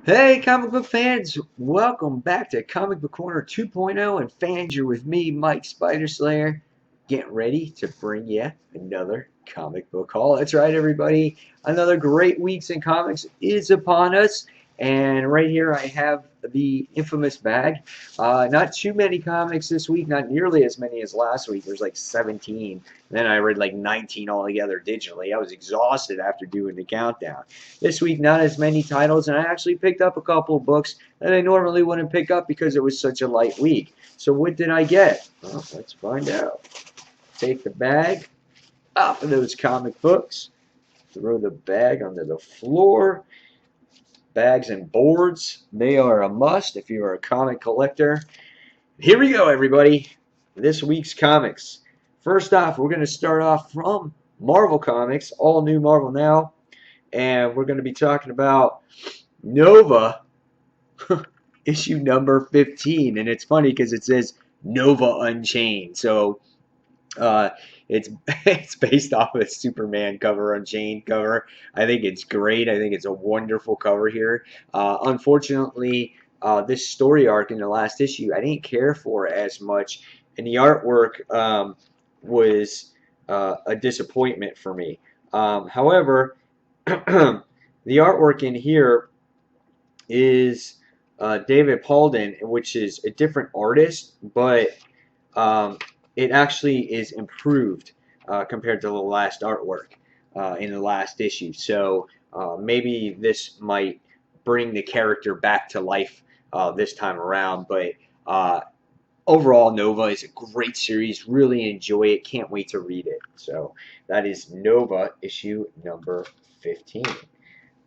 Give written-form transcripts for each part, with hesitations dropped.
Hey, comic book fans! Welcome back to Comic Book Corner 2.0, and fans, you're with me, Mike Spider Slayer, getting ready to bring you another comic book haul. That's right, everybody. Another great week's in comics is upon us, and right here I have the infamous bag. Not too many comics this week, not nearly as many as last week. There's like 17. Then I read like 19 altogether digitally. I was exhausted after doing the countdown. This week, not as many titles, and I actually picked up a couple of books that I normally wouldn't pick up because it was such a light week. So what did I get? Well, let's find out. Take the bag off of those comic books, throw the bag onto the floor. Bags and boards, they are a must if you are a comic collector. Here we go, everybody. This week's comics. First off, we're going to start off from Marvel Comics, all new Marvel now, and we're going to be talking about Nova issue number 15, and it's funny because it says Nova Unchained. So it's it's based off of a Superman cover, Unchained cover. I think it's great. I think it's a wonderful cover here. Unfortunately, this story arc in the last issue I didn't care for as much, and the artwork was a disappointment for me. However, the artwork in here is David Paulden, which is a different artist, but it actually is improved compared to the last artwork in the last issue. So maybe this might bring the character back to life this time around. But overall, Nova is a great series. Really enjoy it. Can't wait to read it. So that is Nova issue number 15.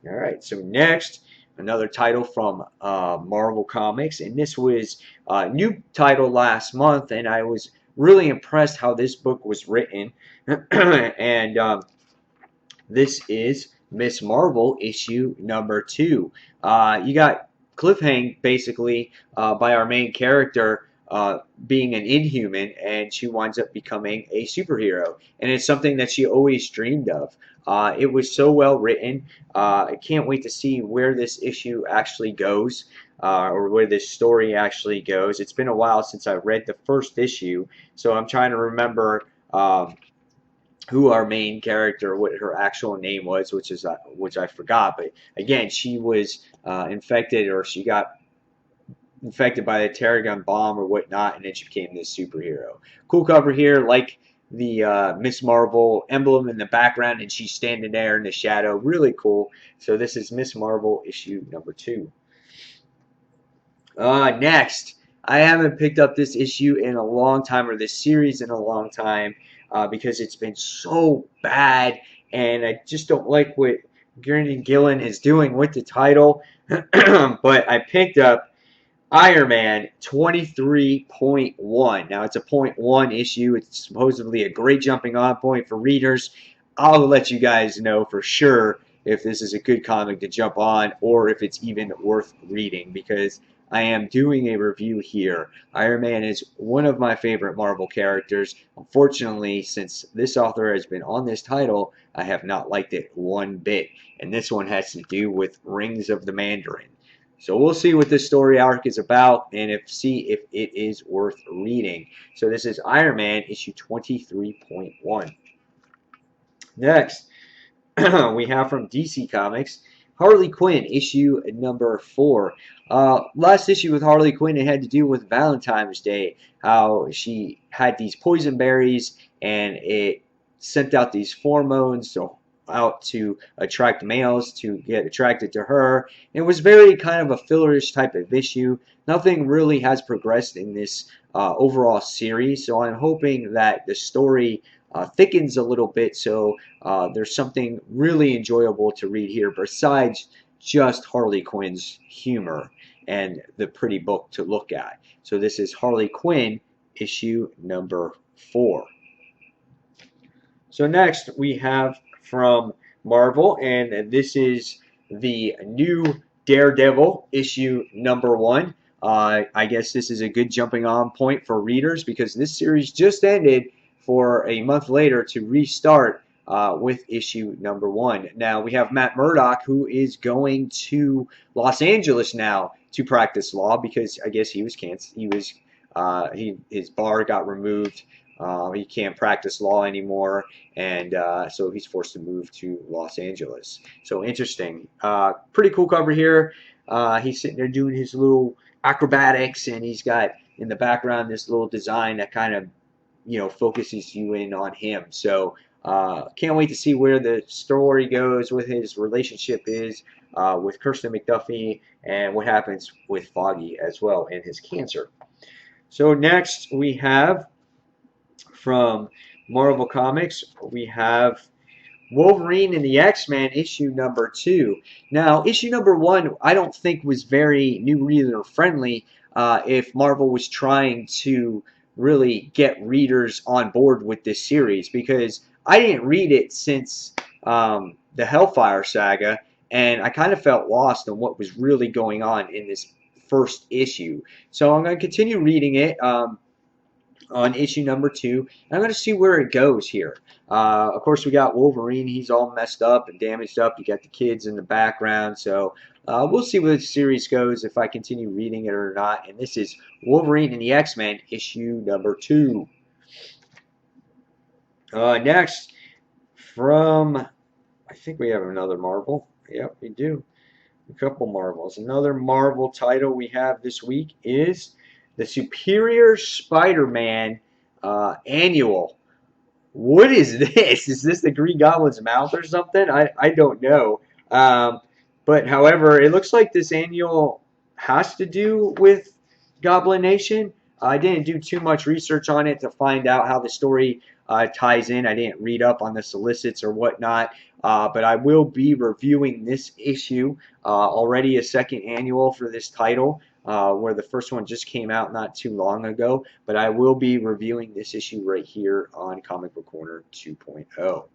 All right, so next, another title from Marvel Comics, and this was a new title last month, and I was really impressed how this book was written. And this is Miss Marvel issue number 2. You got cliffhang basically by our main character being an inhuman, and she winds up becoming a superhero, and it's something that she always dreamed of. It was so well written. I can't wait to see where this issue actually goes, or where this story actually goes. It's been a while since I read the first issue, so I'm trying to remember who our main character, what her actual name was, which I forgot. But again, she was infected, or she got infected by the Terrigon bomb or whatnot, and then she became this superhero. Cool cover here, like the Miss Marvel emblem in the background, and she's standing there in the shadow. Really cool. So this is Miss Marvel issue number 2. Next, I haven't picked up this issue in a long time, or this series in a long time, because it's been so bad, and I just don't like what Kieran Gillen is doing with the title. But I picked up Iron Man 23.1. Now, it's a point .1 issue. It's supposedly a great jumping on point for readers. I'll let you guys know for sure if this is a good comic to jump on, or if it's even worth reading, because I am doing a review here. Iron Man is one of my favorite Marvel characters. Unfortunately, since this author has been on this title, I have not liked it one bit. And this one has to do with Rings of the Mandarin. So we'll see what this story arc is about, and see if it is worth reading. So this is Iron Man issue 23.1. Next, we have from DC Comics, Harley Quinn issue number 4. Last issue with Harley Quinn, it had to do with Valentine's Day, how she had these poison berries, and it sent out these pheromones out to attract males to get attracted to her. It was very kind of a fillerish type of issue. Nothing really has progressed in this overall series, so I'm hoping that the story thickens a little bit, so there's something really enjoyable to read here besides just Harley Quinn's humor and the pretty book to look at. So this is Harley Quinn issue number 4. So next we have from Marvel, and this is the new Daredevil issue number 1. I guess this is a good jumping on point for readers, because this series just ended for a month later to restart with issue number 1. Now we have Matt Murdock, who is going to Los Angeles now to practice law because I guess he was canceled. His bar got removed. He can't practice law anymore, and so he's forced to move to Los Angeles. So interesting. Pretty cool cover here. He's sitting there doing his little acrobatics, and he's got in the background this little design that kind of focuses you in on him. So can't wait to see where the story goes, what his relationship is with Kirsten McDuffie, and what happens with Foggy as well and his cancer. So next we have from Marvel Comics, we have Wolverine and the X-Men issue number 2. Now, issue number 1 I don't think was very new reader friendly if Marvel was trying to really get readers on board with this series, because I didn't read it since the Hellfire saga, and I kind of felt lost on what was really going on in this first issue. So I'm going to continue reading it on issue number 2. I'm going to see where it goes here. Of course, we got Wolverine. He's all messed up and damaged up. You got the kids in the background. So we'll see where the series goes, if I continue reading it or not. And this is Wolverine and the X-Men, issue number 2. Next, from, I think we have another Marvel. Yep, we do. A couple Marvels. Another Marvel title we have this week is the Superior Spider-Man Annual. What is this? Is this the Green Goblin's mouth or something? I don't know. But however, it looks like this annual has to do with Goblin Nation. I didn't do too much research on it to find out how the story ties in. I didn't read up on the solicits or whatnot. But I will be reviewing this issue, already a second annual for this title, where the first one just came out not too long ago. But I will be reviewing this issue right here on Comic Book Corner 2.0.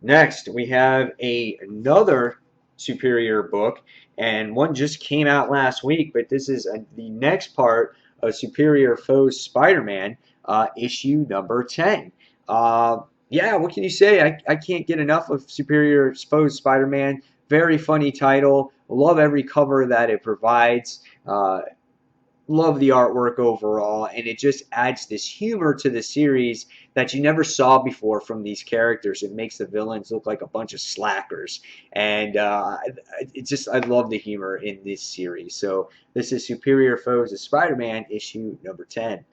Next, we have another Superior book, and one just came out last week, but this is the next part of Superior Foes Spider-Man, issue number 10. Yeah, what can you say? I can't get enough of Superior Foes Spider-Man. Very funny title. Love every cover that it provides. Love the artwork overall, and it just adds this humor to the series that you never saw before from these characters. It makes the villains look like a bunch of slackers, and I love the humor in this series. So this is Superior Foes of Spider-Man, issue number 10.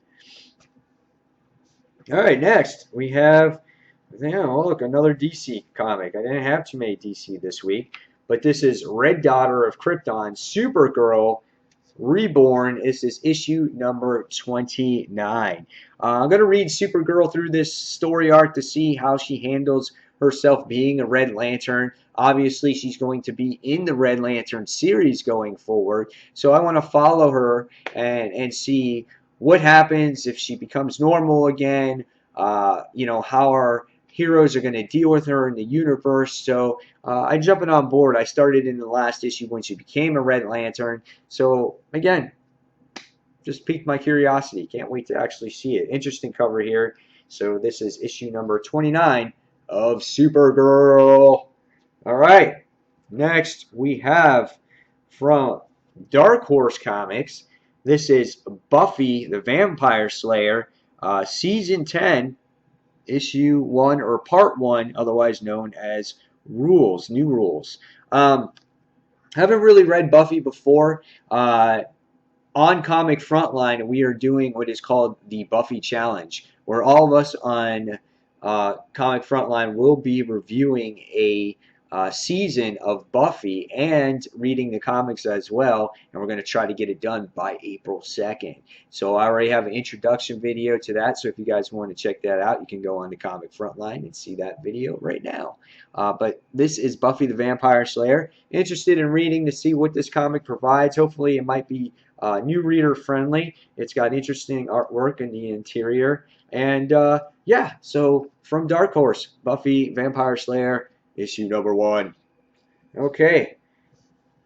All right, next we have, oh look, another DC comic. I didn't have too many DC this week, but this is Red Daughter of Krypton, Supergirl Reborn. This is issue number 29. I'm going to read Supergirl through this story arc to see how she handles herself being a Red Lantern. Obviously, she's going to be in the Red Lantern series going forward, so I want to follow her and see what happens if she becomes normal again. How our heroes are going to deal with her in the universe. So I'm jumping on board. I started in the last issue when she became a Red Lantern. So again, just piqued my curiosity. Can't wait to actually see it. Interesting cover here. So this is issue number 29 of Supergirl. All right. Next we have from Dark Horse Comics. This is Buffy the Vampire Slayer, season 10. Issue 1 or part 1, otherwise known as Rules, New Rules. Haven't really read Buffy before. On Comic Frontline, we are doing what is called the Buffy Challenge, where all of us on Comic Frontline will be reviewing a season of Buffy and reading the comics as well, and we're going to try to get it done by April 2nd. So I already have an introduction video to that, so if you guys want to check that out, you can go on to Comic Frontline and see that video right now. But this is Buffy the Vampire Slayer. Interested in reading to see what this comic provides. Hopefully it might be new reader friendly. It's got interesting artwork in the interior, and yeah, so from Dark Horse, Buffy Vampire Slayer, issue number 1. Okay,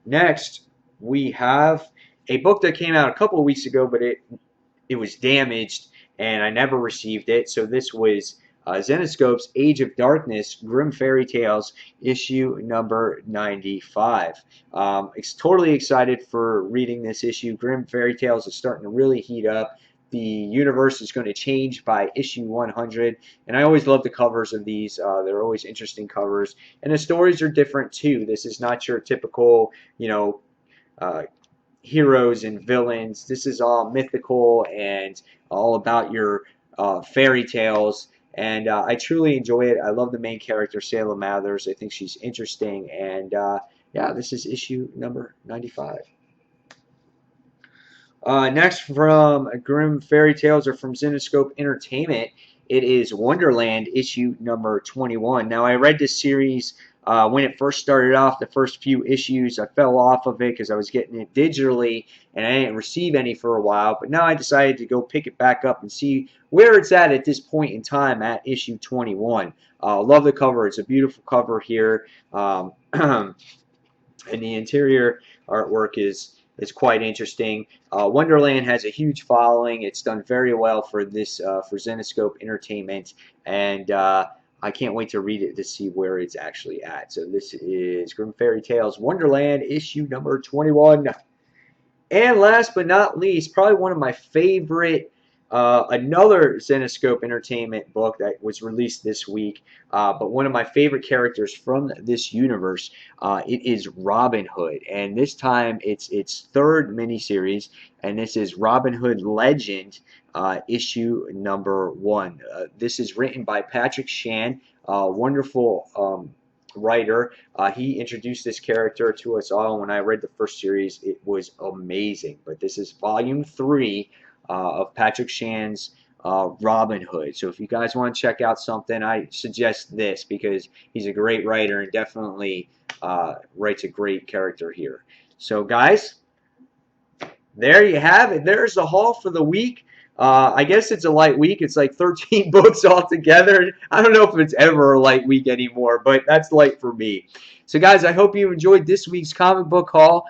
next we have a book that came out a couple of weeks ago, but it was damaged and I never received it. So this was Zenescope's Age of Darkness, Grim Fairy Tales, issue number 95. Totally excited for reading this issue. Grim Fairy Tales is starting to really heat up. The universe is going to change by issue 100, and I always love the covers of these. They're always interesting covers, and the stories are different too. This is not your typical, uh, heroes and villains. This is all mythical and all about your fairy tales. And I truly enjoy it. I love the main character, Salem Mathers. I think she's interesting. And yeah, this is issue number 95. Next from Grim Fairy Tales, or from Zenescope Entertainment, it is Wonderland issue number 21. Now, I read this series when it first started off. The first few issues, I fell off of it because I was getting it digitally and I didn't receive any for a while. But now I decided to go pick it back up and see where it's at this point in time at issue 21. Love the cover. It's a beautiful cover here. And the interior artwork is quite interesting. Wonderland has a huge following. It's done very well for this for Zenescope Entertainment, and I can't wait to read it to see where it's actually at. So this is Grim Fairy Tales Wonderland issue number 21. And last but not least, probably one of my favorite, another Zenescope Entertainment book that was released this week, but one of my favorite characters from this universe. It is Robin Hood, and this time it's its third miniseries, and this is Robin Hood Legend, issue number 1. This is written by Patrick Shan, wonderful writer. He introduced this character to us all. When I read the first series, it was amazing. But this is volume 3 of Patrick Shan's Robin Hood. So if you guys want to check out something, I suggest this because he's a great writer and definitely writes a great character here. So guys, there you have it. There's the haul for the week. I guess it's a light week. It's like 13 books altogether. I don't know if it's ever a light week anymore, but that's light for me. So guys, I hope you enjoyed this week's comic book haul.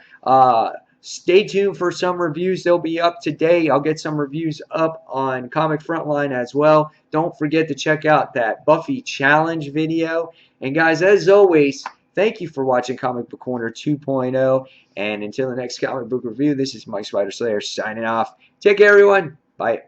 Stay tuned for some reviews. They'll be up today. I'll get some reviews up on Comic Frontline as well. Don't forget to check out that Buffy Challenge video. And guys, as always, thank you for watching Comic Book Corner 2.0. And until the next comic book review, this is Mike Spider Slayer signing off. Take care, everyone. Bye.